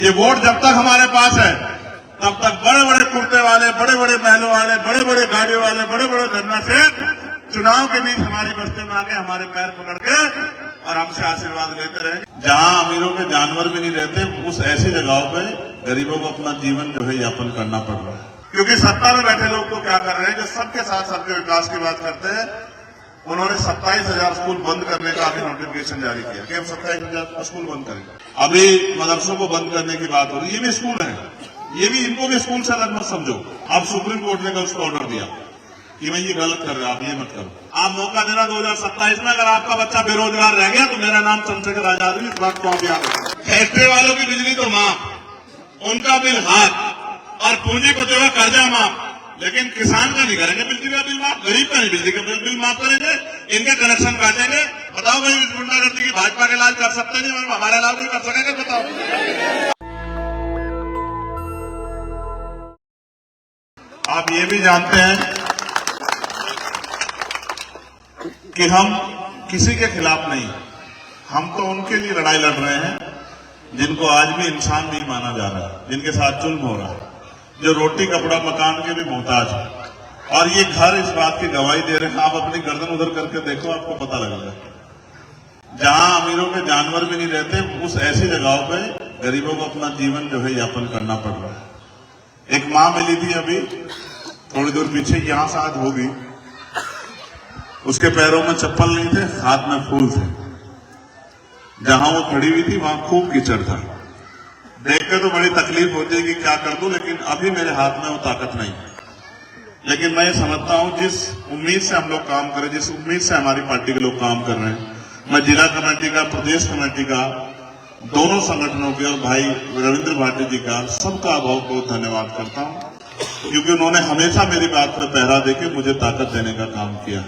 ये वोट जब तक हमारे पास है तब तक बड़े बड़े कुर्ते वाले, बड़े बड़े महलों वाले, बड़े बड़े गाड़ियों वाले, बड़े बड़े धरना से चुनाव के बीच हमारी बस्ती में आके हमारे पैर पकड़ के और हमसे आशीर्वाद लेते रहे। जहां अमीरों के जानवर भी नहीं रहते, उस ऐसी जगहों पे गरीबों को अपना जीवन जो है यापन करना पड़ रहा है। क्योंकि सत्ता में बैठे लोग तो क्या कर रहे हैं, जो सबके साथ सबके विकास की बात करते हैं, उन्होंने 27,000 स्कूल बंद करने का अभी नोटिफिकेशन जारी किया कि हम 27,000 स्कूल बंद करेंगे। अभी मदरसों को बंद करने की बात हो रही है। ये भी स्कूल है, ये भी, इनको भी स्कूल से अलग मत समझो। अब सुप्रीम कोर्ट ने कल उसको ऑर्डर दिया कि मैं ये गलत कर रहा हूं, आप ये मत करो। आप मौका देना 2027 में, अगर आपका बच्चा बेरोजगार रह गया तो मेरा नाम चंद्रशेखर आजाद है, इस बात को आप याद रखें। फैक्ट्री वालों की बिजली तो माफ, उनका बिल हाथ, और पूंजीपतियों का कर्जा माफ, लेकिन किसान का नहीं करेंगे बिजली का बिल माफ, गरीब का नहीं बिजली का बिल माफ करेंगे, इनके कनेक्शन काटेंगे। बताओ भाई, इस गुंडागर्दी की भाजपा के इलाज कर सकते नहीं, हमारा इलाज नहीं कर सकेंगे? बताओ। आप ये भी जानते हैं कि हम किसी के खिलाफ नहीं, हम तो उनके लिए लड़ाई लड़ रहे हैं जिनको आज भी इंसान नहीं माना जा रहा है, जिनके साथ जुल्म हो रहा है, जो रोटी कपड़ा मकान के भी मोहताज है। और ये घर इस बात की गवाही दे रहे हैं। आप अपनी गर्दन उधर करके देखो, आपको पता लगेगा। जहां अमीरों के जानवर भी नहीं रहते, उस ऐसी जगहों पे गरीबों को अपना जीवन जो है यापन करना पड़ रहा है। एक मां मिली थी अभी थोड़ी दूर पीछे, यहां साथ होगी, उसके पैरों में चप्पल नहीं थे, हाथ में फूल थे। जहां वो खड़ी हुई थी वहां खूब कीचड़ था। देख के तो बड़ी तकलीफ होती है कि क्या कर दूं, लेकिन अभी मेरे हाथ में वो ताकत नहीं। लेकिन मैं ये समझता हूं, जिस उम्मीद से हम लोग काम करें, जिस उम्मीद से हमारी पार्टी के लोग काम कर रहे हैं, मैं जिला कमेटी का, प्रदेश कमेटी का, दोनों संगठनों के और भाई रविंद्र भाटी जी का, सबका बहुत बहुत धन्यवाद करता हूं, क्योंकि उन्होंने हमेशा मेरी बात पर पहरा देके मुझे ताकत देने का काम किया।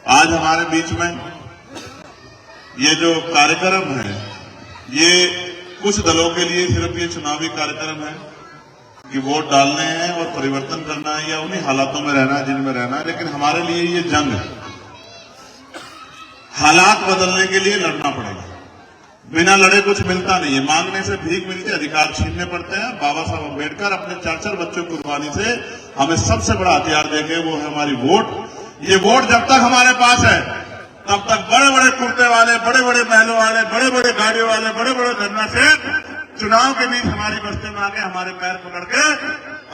आज हमारे बीच में ये जो कार्यक्रम है, ये कुछ दलों के लिए सिर्फ ये चुनावी कार्यक्रम है कि वोट डालने हैं और परिवर्तन करना है या उन्हीं हालातों में रहना है जिनमें रहना है, लेकिन हमारे लिए ये जंग है। हालात बदलने के लिए लड़ना पड़ेगा। बिना लड़े कुछ मिलता नहीं है, मांगने से भीख मिलती, अधिकार छीनने पड़ते हैं। बाबा साहब अम्बेडकर अपने 4 बच्चों की कुर्बानी से हमें सबसे बड़ा हथियार देंगे, वो है हमारी वोट। ये वोट जब तक हमारे पास है तब तक बड़े बड़े कुर्ते वाले, बड़े बड़े महलों वाले, बड़े बड़े गाड़ियों वाले, बड़े बड़े धरना से चुनाव के बीच हमारी बस्ती में आके हमारे पैर पकड़ के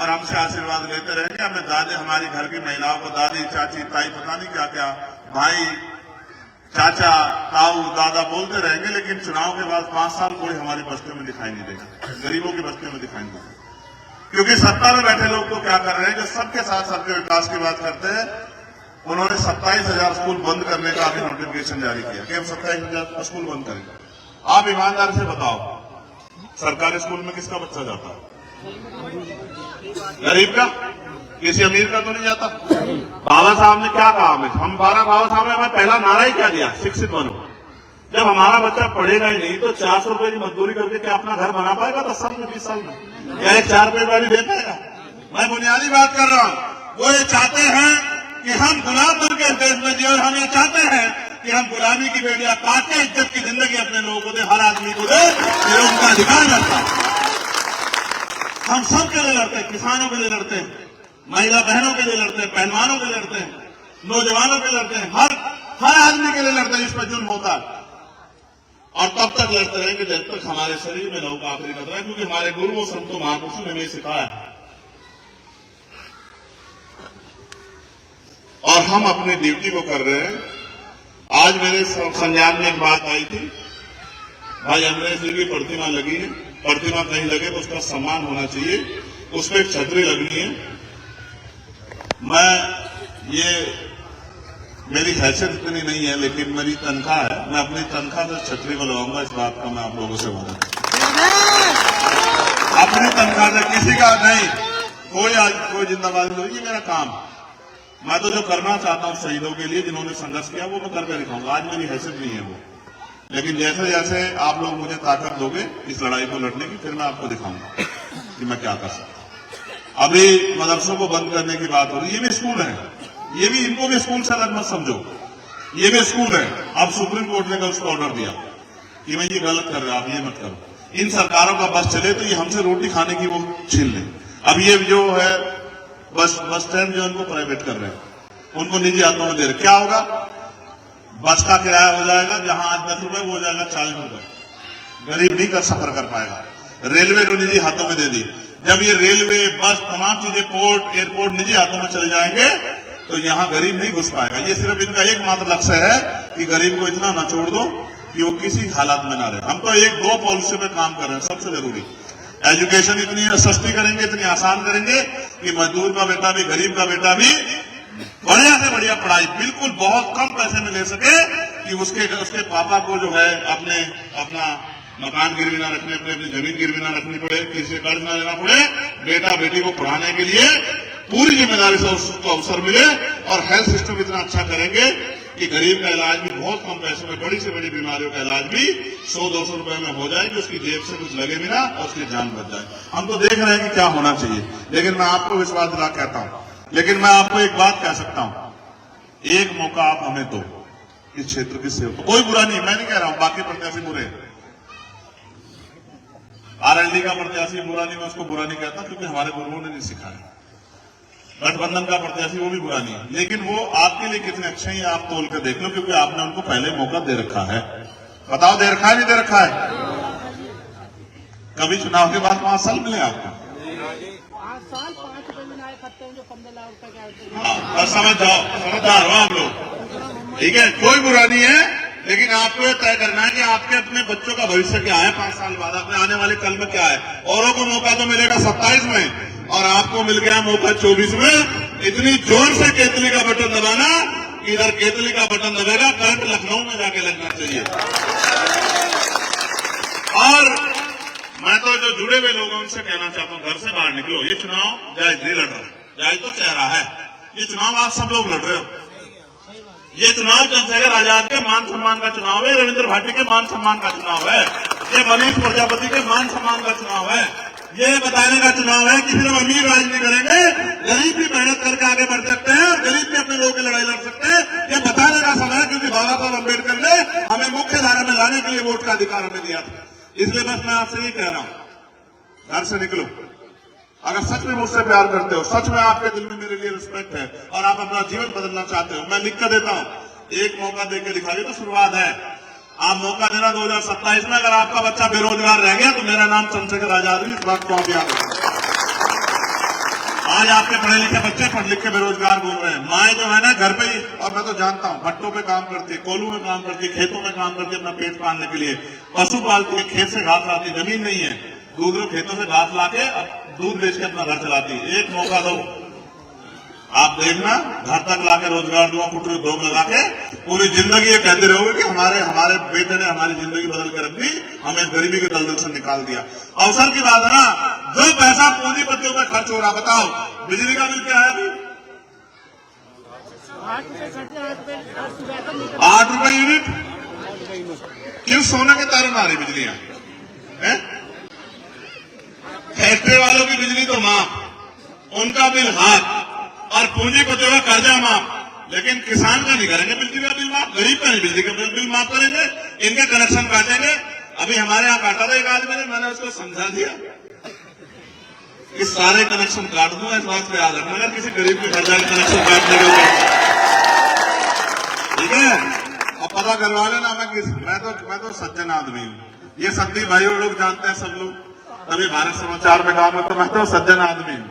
और हमसे आशीर्वाद लेते रहेंगे। हमें दादी, हमारी घर की महिलाओं को दादी, चाची, ताई, पता नहीं क्या क्या, भाई, चाचा, ताऊ, दादा बोलते रहेंगे, लेकिन चुनाव के बाद 5 साल कोई हमारी बस्तियों में दिखाई नहीं देगा, गरीबों की बस्तियों में दिखाई नहीं देगा। क्योंकि सत्ता में बैठे लोग तो क्या कर रहे हैं, जो सबके साथ सबके विकास की बात करते हैं, उन्होंने 27,000 स्कूल बंद करने का अभी नोटिफिकेशन जारी किया कि हम 27,000 स्कूल बंद करेंगे। आप ईमानदार से बताओ, सरकारी स्कूल में किसका बच्चा जाता है? गरीब का, किसी अमीर का तो नहीं जाता। बाबा साहब ने क्या कहा हमें, हम 12 बाबा साहब ने हमें पहला नारा ही क्या दिया, शिक्षित बनो। जब हमारा बच्चा पढ़ेगा ही नहीं तो 400 रुपए की मजदूरी करके क्या अपना घर बना पाएगा 10 साल में, 20 साल में? या 4 रुपए वाली दे पाएगा? मैं बुनियादी बात कर रहा हूं। वो ये चाहते हैं कि हम गुलाम बन के देश में जिए, और हम ये चाहते हैं कि हम गुलामी की बेड़ियां काट के इज्जत की जिंदगी अपने लोगों को दे, हर आदमी को दे, ये उनका अधिकार रहता है। हम सब के लिए लड़ते हैं, किसानों के लिए लड़ते हैं, महिला बहनों के लिए लड़ते हैं, पहलवानों के लिए लड़ते हैं, नौजवानों के लिए लड़ते हैं, हर आदमी के लिए लड़ते हैं। इस पर जुल्म होता है और तब तक लड़ते रहेंगे जब तक हमारे शरीर में लहू का आखिरी कतरा है, क्योंकि हमारे गुरुओं, संतों, महापुरुषों ने हमें सिखाया और हम अपनी ड्यूटी को कर रहे हैं। आज मेरे संज्ञान में एक बात आई थी, भाई अंग्रेज जी की प्रतिमा लगी है, प्रतिमा कहीं लगे तो उसका सम्मान होना चाहिए, उस पर एक छतरी लगनी है। मैं ये, मेरी हैसियत इतनी नहीं है, लेकिन मेरी तनख्वाह है, मैं अपनी तनख्वाह से छतरी को लगाऊंगा, इस बात का मैं आप लोगों से वादा अपनी तनख्वाह से, किसी का नहीं, कोई जिंदाबाद नहीं, ये मेरा काम। मैं तो जो करना चाहता हूं शहीदों के लिए जिन्होंने संघर्ष किया, वो मैं करके दिखाऊंगा। आज मेरी हैसियत नहीं है वो, लेकिन जैसे जैसे आप लोग मुझे ताकत दोगे इस लड़ाई को लड़ने की, फिर मैं आपको दिखाऊंगा कि मैं क्या कर सकता हूं। अभी मदरसों को बंद करने की बात हो रही है, ये भी स्कूल है, ये भी, इनको भी स्कूल से अलग मत समझो, ये भी स्कूल है। अब सुप्रीम कोर्ट ने कल उसको ऑर्डर दिया कि मैं ये गलत कर रहा हूं, आप ये मत करो। इन सरकारों का बस चले तो ये हमसे रोटी खाने की वो छीन ले। अब ये जो है बस स्टैंड जो उनको प्राइवेट कर रहे हैं, उनको निजी हाथों में दे रहे, क्या होगा? बस का किराया हो जाएगा जहां आज 10 रुपए वो हो जाएगा 40 रुपए, गरीब नहीं कर सफर कर पाएगा। रेलवे को निजी हाथों में दे दी, जब ये रेलवे बस तमाम चीजें पोर्ट एयरपोर्ट निजी हाथों में चले जाएंगे तो यहाँ गरीब नहीं घुस पाएगा। ये सिर्फ इनका एकमात्र लक्ष्य है कि गरीब को इतना ना छोड़ दो कि वो किसी हालात में ना रहे। हम तो एक दो पॉलिसी पे काम कर रहे हैं, सबसे जरूरी एजुकेशन इतनी सस्ती करेंगे, इतनी आसान करेंगे कि मजदूर का बेटा भी गरीब का बेटा भी बढ़िया से बढ़िया पढ़ाई बिल्कुल बहुत कम पैसे में ले सके कि उसके पापा को जो है अपना मकान गिरवी ना रखने पड़े, अपनी जमीन गिरवी ना रखनी पड़े, किसी से कर्ज ना लेना पड़े, बेटा बेटी को पढ़ाने के लिए पूरी जिम्मेदारी से उसको अवसर मिले। और हेल्थ सिस्टम इतना अच्छा करेंगे कि गरीब का इलाज भी बहुत कम पैसों में, बड़ी से बड़ी बीमारियों का इलाज भी 100-200 रुपए में हो जाएगी, उसकी जेब से कुछ लगे भी ना और उसकी जान बच जाए। हम तो देख रहे हैं कि क्या होना चाहिए, लेकिन मैं आपको विश्वास दिला कहता हूं, लेकिन मैं आपको एक बात कह सकता हूं, एक मौका आप हमें दो इस क्षेत्र की सेवा। कोई बुरा नहीं, मैं नहीं कह रहा हूं बाकी प्रत्याशी बुरे, आरएलडी का प्रत्याशी बुरा नहीं, मैं उसको बुरा नहीं कहता क्योंकि हमारे गुरुओं ने नहीं सिखाया। गठबंधन का प्रत्याशी वो भी बुरा नहीं है, लेकिन वो आपके लिए कितने अच्छे हैं आप तोल कर देख लो, क्योंकि आपने उनको पहले मौका दे रखा है। बताओ दे रखा है नहीं दे रखा है? कभी चुनाव के बाद 5 साल मिले आपको? 5 साल 5 रुपए में आए खत्ते हैं जो 15 लाख रुपए का। बस समझ जाओ, समझदार हो आप लोग, ठीक है? कोई बुरा नहीं है, लेकिन आपको ये तय करना है कि आपके अपने बच्चों का भविष्य क्या है 5 साल बाद, अपने आने वाले कल में क्या है। औरों को मौका तो मिलेगा 27 में और आपको मिल गया मौका 24 में। इतनी जोर से केतली का बटन दबाना, इधर केतली का बटन दबेगा, करंट लखनऊ में जाके लगना चाहिए। और मैं तो जो जुड़े हुए लोगों उनसे कहना चाहता हूं, घर से बाहर निकलो, ये चुनाव जायज नहीं लड़ रहा, जायज तो चेहरा है, ये चुनाव आप सब लोग लड़ रहे हो। ये चुनाव चंद्रशेखर आजाद के मान सम्मान का चुनाव है, रविंद्र भाटी के मान सम्मान का चुनाव है, ये मनीष प्रजापति के मान सम्मान का चुनाव है, ये बताने का चुनाव है कि सिर्फ अमीर राज नहीं करेंगे, गरीब भी मेहनत करके आगे बढ़ सकते हैं, गरीब भी अपने लोगों की लड़ाई लड़ सकते हैं। ये बताने का समय है, क्योंकि बाबा साहब अम्बेडकर ने हमें मुख्य धारा में लाने के लिए वोट का अधिकार हमें दिया था। इसलिए बस मैं आपसे ये कह रहा हूं, घर से निकलो। अगर सच में मुझसे प्यार करते हो, सच में आपके दिल में मेरे लिए रिस्पेक्ट है और आप अपना जीवन बदलना चाहते हो, मैं लिख कर देता हूं, एक मौका देकर दिखाइए तो शुरुआत है। आप मौका देना 2027 में, अगर आपका बच्चा बेरोजगार रह गया तो मेरा नाम चंद्रशेखर आजाद है, इस बात को आप याद रखें। आज आपके पढ़े लिखे बच्चे पढ़ लिख के बेरोजगार घूम रहे हैं, माएं जो है ना घर पे ही, और मैं तो जानता हूं भट्टों पे काम करती है, कोलू में काम करती है, खेतों में काम करती है अपना पेट पालने के लिए, पशु पालती है, खेत से घास लाती है, जमीन नहीं है, दूसरों खेतों से घास लाके दूध बेच के अपना घर चलाती है। एक मौका दो, आप देखना, घर तक लाके रोजगार दूंगा, कुटुंब उद्योग लगा के पूरी जिंदगी ये कहते रहोगे कि हमारे बेटे ने हमारी जिंदगी बदल कर रख दी, हमें गरीबी के दलदल से निकाल दिया। अवसर की बात है ना, जो पैसा पूंजीपतियों पे खर्च हो रहा, बताओ बिजली का बिल क्या है अभी? 8 रुपए यूनिट। क्यों? सोने के तारे मारी बिजलियां है? फैक्ट्री वालों की बिजली तो माफ, उनका बिल हाथ, और पूंजीपतियों का कर्जा माफ, लेकिन किसान का नहीं करेंगे बिजली का बिल माफ, गरीब का नहीं बिजली का बिल माफ करेंगे, इनके कनेक्शन काटेंगे। अभी हमारे यहाँ काटा था एक आदमी ने, मैंने उसको समझा दिया कि सारे कनेक्शन काट दूंगा, इस बात को याद रखना, अगर किसी गरीब के घर जाके कनेक्शन काटने के, ठीक है? अब पता करवा लेना, मैं तो सज्जन आदमी हूँ, ये संदीप भाई लोग जानते हैं सब लोग, तभी भारत समाचार में काम है, तो मैं तो सज्जन आदमी हूँ,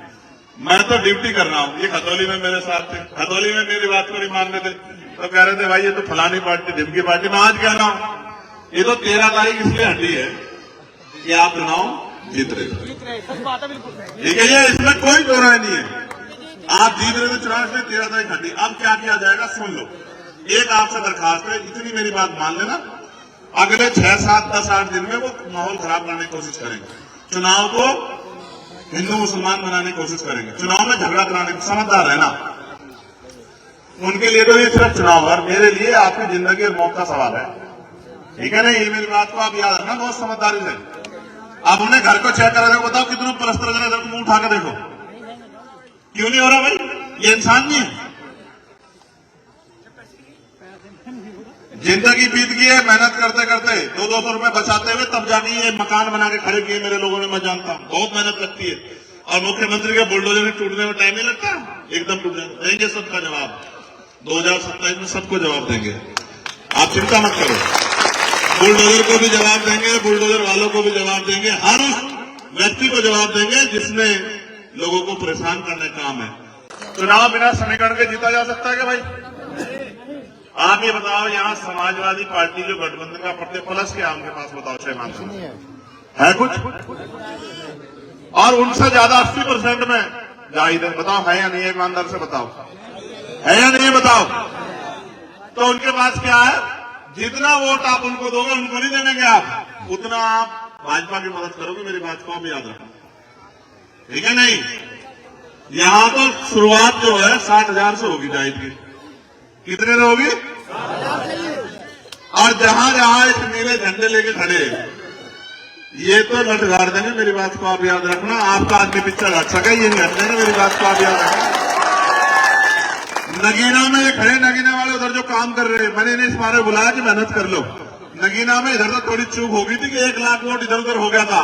मैं तो ड्यूटी कर रहा हूँ। ये खतौली में मेरे साथ थे, खतौली में मेरी बात को नहीं मान रहे थे, तो कह रहे थे भाई ये तो फलानी पार्टी ढिमकी पार्टी। मैं आज कह रहा हूँ ये तो 13 तारीख इसलिए हटी है कि आप चुनाव जीत रहे थे, ठीक है? ये इसमें कोई दो राय नहीं है, आप जीत रहे थे चुनाव, इसलिए 13 तारीख हटी। अब क्या किया जाएगा सुन लो, एक आपसे दरखास्त है, इतनी मेरी बात मान लेना, अगले 6, 7, 10, 8 दिन में वो माहौल खराब करने की कोशिश करेंगे, चुनाव को हिंदू मुसलमान बनाने की कोशिश करेंगे, चुनाव में झगड़ा कराने की, समझदार रहना। उनके लिए तो ये सिर्फ चुनाव है, मेरे लिए आपकी जिंदगी और मौत का सवाल है, ठीक है ना? ये मेरी बात को आप याद रखना बहुत समझदारी से। आप उन्हें घर को चेक करा देखो, बताओ कितनों परस्तर करा देखो, मुंह उठा के देखो, क्यों नहीं हो रहा भाई? ये इंसान नहीं है, जिंदगी बीत गई है मेहनत करते करते, 200 रुपए बचाते हुए, तब जाके ये मकान बना के खड़े किए मेरे लोगों ने, मैं जानता हूं बहुत मेहनत लगती है। और मुख्यमंत्री के बुलडोजर में टूटने में टाइम नहीं लगता, एकदम टूट जाएंगे। देंगे सबका जवाब, 2027 में सबको जवाब देंगे, आप चिंता मत करो। बुलडोजर को भी जवाब देंगे, बुलडोजर वालों को भी जवाब देंगे, हर उस व्यक्ति को जवाब देंगे जिसने लोगों को परेशान करने का काम है। चुनाव बिना समीकरण के जीता जा सकता है क्या भाई? आप ये बताओ, यहाँ समाजवादी पार्टी जो गठबंधन का पड़ते प्लस के आपके पास बताओ 6 मामले है कुछ, और उनसे ज्यादा 80% में जाहिद है। बताओ है या नहीं है? ईमानदार से बताओ, है या नहीं है बताओ। तो उनके पास क्या है? जितना वोट आप उनको दोगे उनको नहीं देंगे आप, उतना आप भाजपा की मदद करोगे। मेरी बात को आप याद रखना, ठीक है? नहीं, यहां तो शुरुआत जो है 60,000 से होगी जाहिद की। कितने में होगी? और जहां जहां इस नीले झंडे लेके खड़े, ये तो लट गाड़ देंगे। मेरी बात को आप याद रखना, आपका आदमी पिक्चर हट सके ये नहीं हट देंगे। मेरी बात को आप याद रखना। नगीना में ये खड़े, नगीना वाले उधर जो काम कर रहे हैं, मैंने इन्हें इस बारे बुलाया कि मेहनत कर लो। नगीना में इधर तो थोड़ी चूक हो गई थी कि 1 लाख वोट इधर उधर हो गया था,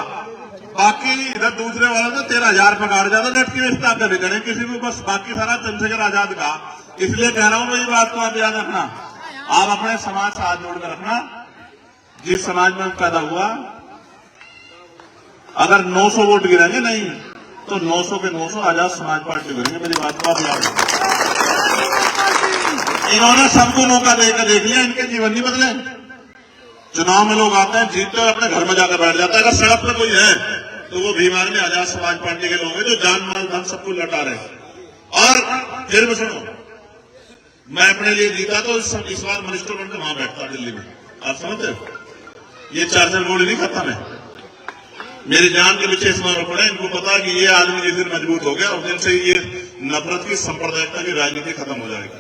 बाकी इधर दूसरे वाला तो 13,000 पकड़ जाता। डट की रिश्ता कर करें किसी को, बस बाकी सारा चंद्रशेखर आजाद का। इसलिए कह रहा हूं, मेरी बात को आप याद रखना। आप अपने समाज से हाथ जोड़कर रखना, जिस समाज में पैदा हुआ, अगर 900 वोट गिरेंगे नहीं तो 900 के 900 आजाद समाज पार्टी गिरेंगे। मेरी बात को आप याद रखना। इन्होंने सबको मौका देकर देख लिया, इनके जीवन नहीं बदले। चुनाव में लोग आते हैं, जीतते हैं, अपने घर में जाकर बैठ जाता है। अगर सड़क पर कोई है तो वो बीमार में आजाद समाज पार्टी के लोग हैं जो जान माल धन सबको लटा रहे। और फिर सुनो, मैं अपने लिए जीता तो इस बार मिनिस्टर बनकर वहां बैठता दिल्ली में। आप समझते हो? ये 4 गोली नहीं खाता मैं, मेरी जान के पीछे इस बार पड़े। इनको पता कि ये आदमी जिस दिन मजबूत हो गया उस दिन से ये नफरत की, सांप्रदायिकता की राजनीति खत्म हो जाएगी।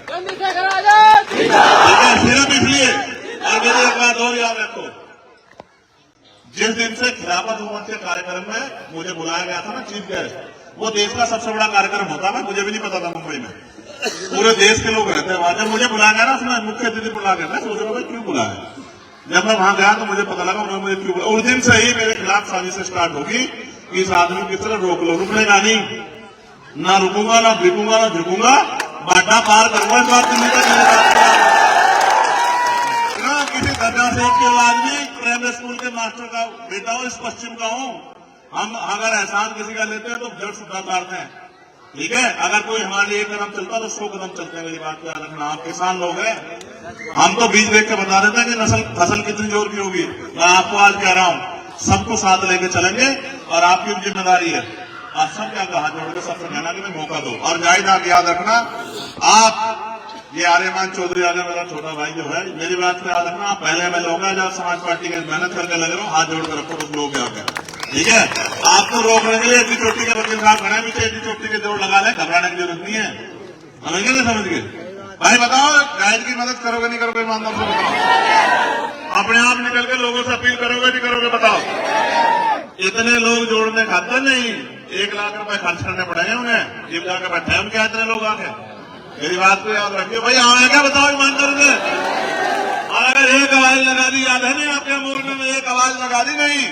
ठीक है? सिर्फ इसलिए। और मेरी एक बात और याद रखो, जिस दिन से खिलाफत हुकूमत के कार्यक्रम में मुझे बुलाया गया था ना चीफ गेस्ट, वो देश का सबसे बड़ा कार्यक्रम होता है। मुझे भी नहीं पता था, मुंबई में पूरे देश के लोग रहते हैं वहां। जब मुझे बुलाया गया ना, उसमें मुख्य अतिथि बुला गया, मैं सोच रहा था क्यों बुलाया। जब मैं वहां गया तो मुझे पता लगा उन्होंने मुझे क्यों बुलाया। उस दिन से ही मेरे खिलाफ साजिश स्टार्ट होगी कि इस आदमी की तरह रोक लो। रुकनेगा नहीं, ना रुकूंगा, ना बिकूंगा, ना झुकूंगा, बाटा पार करूंगा इस बात दिल्ली किसी दर्जा से के आदमी प्राइमरी स्कूल के मास्टर का बेटा हो, इस पश्चिम का हूं। हम अगर एहसान किसी का लेते हैं तो जड़ सुधा काटते हैं, ठीक है? अगर कोई हमारे लिए 1 कदम चलता तो 100 कदम चलते हैं। मेरी बात को याद रखना। आप किसान लोग हैं, हम तो बीज देख के बता देते हैं कि फसल कितनी जोर की होगी। मैं आपको आज कह रहा हूं, सबको साथ लेके चलेंगे और आपकी भी जिम्मेदारी है। आप सब क्या कहा जोड़कर सबसे कहना कि मौका दो। और जाहिद आप याद रखना, आप ये आर्यमान चौधरी आजा मेरा छोटा भाई जो है, मेरी बात को याद रखना। आप पहले में लोग हैं जब समाज पार्टी के मेहनत करके लगे रहो, हाथ जोड़कर रखो कुछ लोग आकर, ठीक है? आपको रोकने के लिए एडी चोटी के वकील साहब खड़े हैं, एडी चोटी के जोड़ लगा ले, घबराने की जरूरत नहीं है। समझ गए? नहीं समझ गए? भाई बताओ, जाहिद की मदद करोगे नहीं करोगे? ईमानदार से बताओ। अपने आप निकल के लोगों से अपील करोगे नहीं करोगे? बताओ। इतने लोग जोड़ने खाते नहीं, 1 लाख रुपए खर्च करने पड़ेंगे उन्हें, जिम जाकर बैठे हैं उनके इतने लोग आके। मेरी बात को याद रखिए भाई। आए क्या बताओ ईमानदार से? अगर एक आवाज लगा दी, याद है नहीं आपके मुल्क में एक आवाज लगा दी नहीं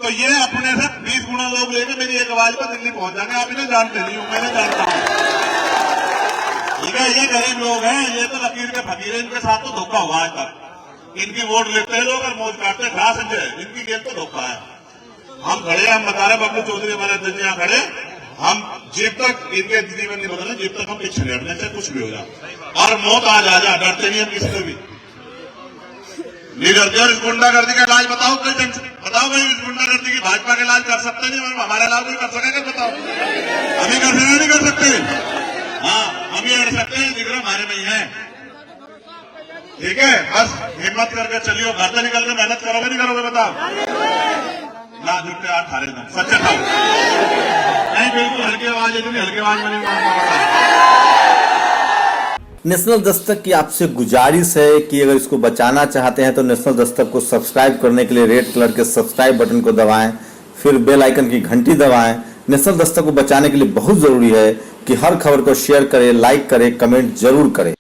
तो ये अपने से 20 गुना लोग लेके मेरी एक आवाज पर दिल्ली पहुंच जाएंगे। आप इन्हें जानते नहीं हो, मैंने जानता हूं, ठीक है? ये गरीब लोग हैं, ये तो लकीर के फकीर हैं, इनके साथ तो धोखा हुआ है तक। इनकी वोट लेते हैं लोग और मौज काटते हैं। खा संजय, इनकी गेम तो धोखा है। हम खड़े, हम बता रहे बबलू चौधरी हमारे अध्यक्ष यहाँ खड़े, हम जब तक इनके जीवन नहीं बदले, जब तक हम पीछे नहीं हटने से कुछ भी हो जाए। और मौत आ जा, डरते नहीं हम किसी से भी नहीं डरते। और इस गुंडागर्दी का इलाज बताओ, बताओ भाई, इस गुंडागर्दी की भाजपा का इलाज कर सकते नहीं, हमारा इलाज नहीं कर सकेगा? बताओ, हम ही कर सकते नहीं कर सकते? हाँ, हम ही हट सकते हैं, जिक्र हमारे में ही है, ठीक है? बस हिम्मत करके चलियो, घर से निकल के मेहनत करोगे नहीं करोगे? बताओ ना, झुकते 18 दिन सच्चे था नहीं, बिल्कुल हल्की आवाज है, हल्की आवाज में नहीं। नेशनल दस्तक की आपसे गुजारिश है कि अगर इसको बचाना चाहते हैं तो नेशनल दस्तक को सब्सक्राइब करने के लिए रेड कलर के सब्सक्राइब बटन को दबाएं, फिर बेल आइकन की घंटी दबाएं। नेशनल दस्तक को बचाने के लिए बहुत जरूरी है कि हर खबर को शेयर करें, लाइक करें, कमेंट जरूर करें।